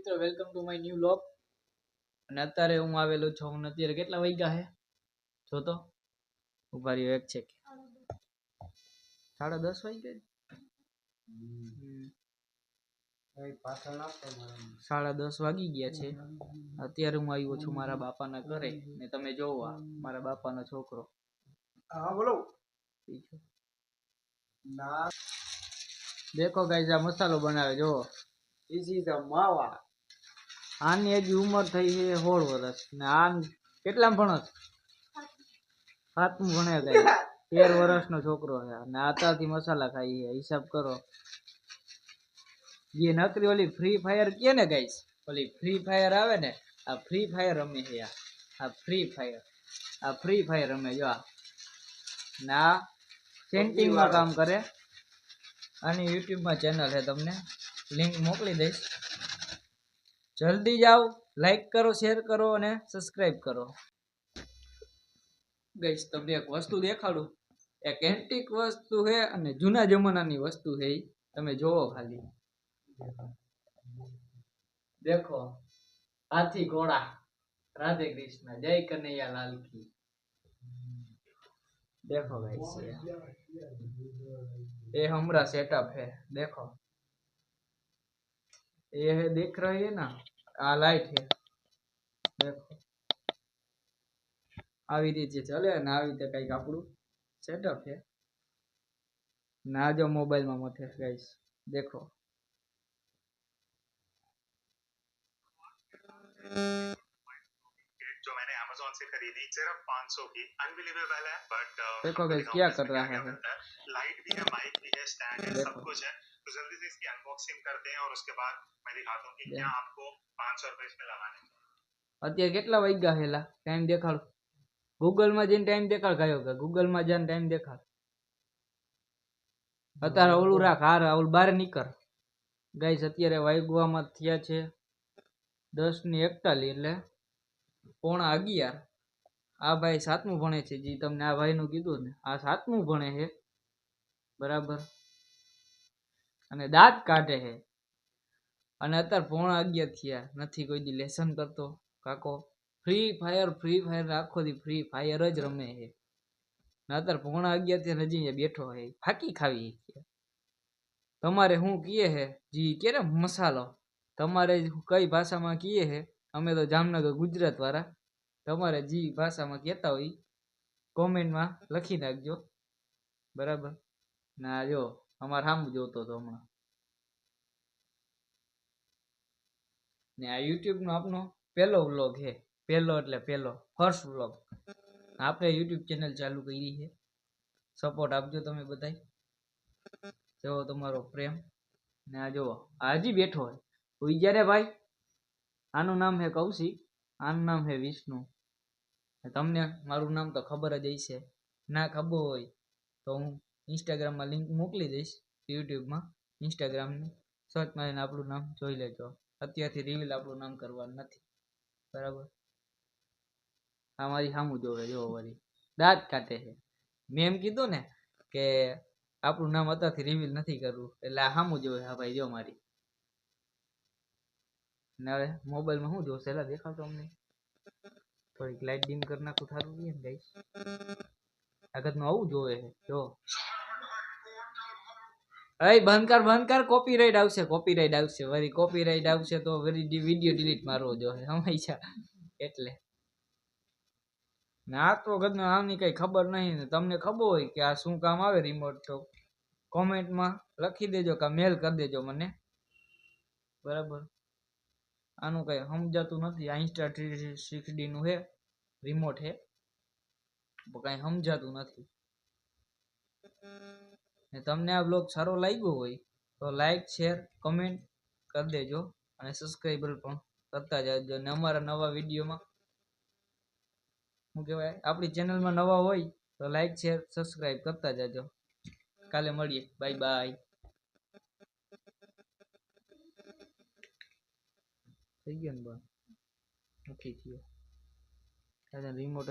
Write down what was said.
મિત્રો, welcome to my new vlog. અને અત્યારે હું આવેલો છું. અત્યારે કેટલા વાગ્યા છે જો તો ઉભા રહ્યો, એક છે 10:30 વાગ્યા. 10:30 વાગી ગયા છે. અત્યારે હું આવ્યો છું મારા બાપાના ઘરે ને તમે જોવો મારા બાપાનો છોકરો. હા બોલો. દેખો ગાઈસ, આ મસાલો બનાવે જો. This is a માવા. આની હજી ઉંમર થઈ છે 16 વર્ષ ને આ કેટલામ ભણો છો? 7મું ભણે ગાઈસ. 13 વર્ષનો છોકરો છે અને આતાથી મસાલા ખાઈ છે. હિસાબ કરો. ये नकरी वाली फ्री फायर किए ने गाइस, वाली फ्री फायर આવે ને, આ फ्री फायर રમે છે. આ फ्री फायर રમે જો. ના સેન્ટિંગ માં કામ કરે. આની YouTube માં ચેનલ છે, તમને લિંક મોકલી દઈશ. જલ્દી જાઓ, લાઈક કરો, શેર કરો અને સબસ્ક્રાઇબ કરો. ગાઈસ, તમને એક વસ્તુ દેખાડું. એક એન્ટિક વસ્તુ છે અને જૂના જમાનાની વસ્તુ છે. તમે જોવો ખાલી. देखो हाथी घोड़ा, राधे कृष्ण, जय कन्हैया लाल की. देखो गाइस, ये हमारा सेटअप है. देखो ये है, दिख रही है ना, आ लाइट है. देखो આવી રીતે ચાલે ને આવી રીતે કઈક આપણું સેટઅપ છે. ના જો મોબાઈલમાં મથે ગાઈસ, देखो जो मैंने Amazon से खरीदी सिर्फ 500 की. अनबिलीवेबल है बट देखो गाइस क्या कर रहा है. लाइट भी है, माइक भी है, स्टैंड है, सब कुछ है. तो जल्दी से इसकी अनबॉक्सिंग करते हैं और उसके बाद मैं दिखाता हूं कि क्या आपको 500 रुपए इसमें लगाने. અત્યારે કેટલા વાગ્યા હેલા ટાઈમ દેખાડ. ગૂગલ માં જઈને ટાઈમ દેખાડ. ગયો કે ગૂગલ માં જઈને ટાઈમ દેખાડ. અત્યારે ઓલું રાખ, હાર ઓલું બહાર નીકળ. ગાઈસ, અત્યારે વાગવામાં થયા છે 10:41 એટલે 10:45. આ ભાઈ 7મું ભણે છે. જે તમને આ ભાઈનું કીધું ને, આ 7મું ભણે છે બરાબર. અને દાંત કાઢે છે. અને અત્યારે 10:45 થયા નથી કોઈ દી લેસન કરતો કાકો. ફ્રી ફાયર આખો દી ફ્રી ફાયર જ રમે છે. અત્યારે 10:45 થી હજી બેઠો છે. ફાકી ખાવી. તમારે શું કીએ છે જી કે ને મસાલો, તમારે કઈ ભાષામાં કીએ છે? અમે તો જામનગર ગુજરાત વાળા. તમારે જી ભાષામાં કહેતા હોય કોમેન્ટમાં લખી નાખજો બરાબર. ના જો અમારે સામું જોતો હતો હમણાં. ને આ YouTube નો આપણો પહેલો વ્લોગ છે. પહેલો એટલે પહેલો, ફર્સ્ટ વ્લોગ. આપણે YouTube ચેનલ ચાલુ કરી છે. સપોર્ટ આપજો તમે બધાય. જો તમારો પ્રેમ. ને આ જો હજી બેઠો હોય. હુઈ જા રે ભાઈ. આનું નામ છે કૌશિક, આનું નામ છે વિષ્ણુ. તમને મારું નામ તો ખબર જ હશે. ના ખબર હોય તો હું ઇન્સ્ટાગ્રામમાં લિંક મોકલી દઈશ. યુટ્યુબમાં ઇન્સ્ટાગ્રામની સર્ચ મારીને આપણું નામ જોઈ લેજો. અત્યારથી રિવીલ આપણું નામ કરવાનું નથી બરાબર. આ મારી સામું જોવે જો વળી દાંત કાઢે છે. મેં એમ કીધું ને કે આપણું નામ અત્યારથી રિવીલ નથી કરવું, એટલે આ સામું જોવે. હા ભાઈ જો મારી. ને હવે મોબાઈલમાં શું જોશે એલા દેખાડતો અમને. થોડીક લાઈટ ડીમ કરી નાખું થારું ને ગાઈસ. આગળનું આવું જોવે છે જો. અય બંધ કર કોપીરાઈટ આવશે વળી કોપીરાઈટ આવશે તો વળી વિડિયો ડિલીટ મારવો જોઈએ હંમેશા. એટલે ના તો ગદનો આની કઈ ખબર નહીં ને તમને ખબર હોય કે આ શું કામ આવે રિમોટ તો કોમેન્ટમાં લખી દેજો કે મેલ કરી દેજો મને બરાબર. આનું કઈ સમજાતું નથી. આ Insta360 નું છે રિમોટ છે, કઈ સમજાતું નથી. ને તમને આ બ્લોગ સારો લાગ્યો હોય તો લાઈક, શેર, કમેન્ટ કરી દેજો અને સબસ્ક્રાઇબર પણ કરતા જાજો. અને અમારા નવા વિડીયોમાં શું કહેવાય, આપણી ચેનલમાં નવા હોય તો લાઈક, શેર, સબસ્ક્રાઇબ કરતા જાજો. કાલે મળીએ. Bye bye. થઈ ગયો ને બા નથી થયો રિમોટ.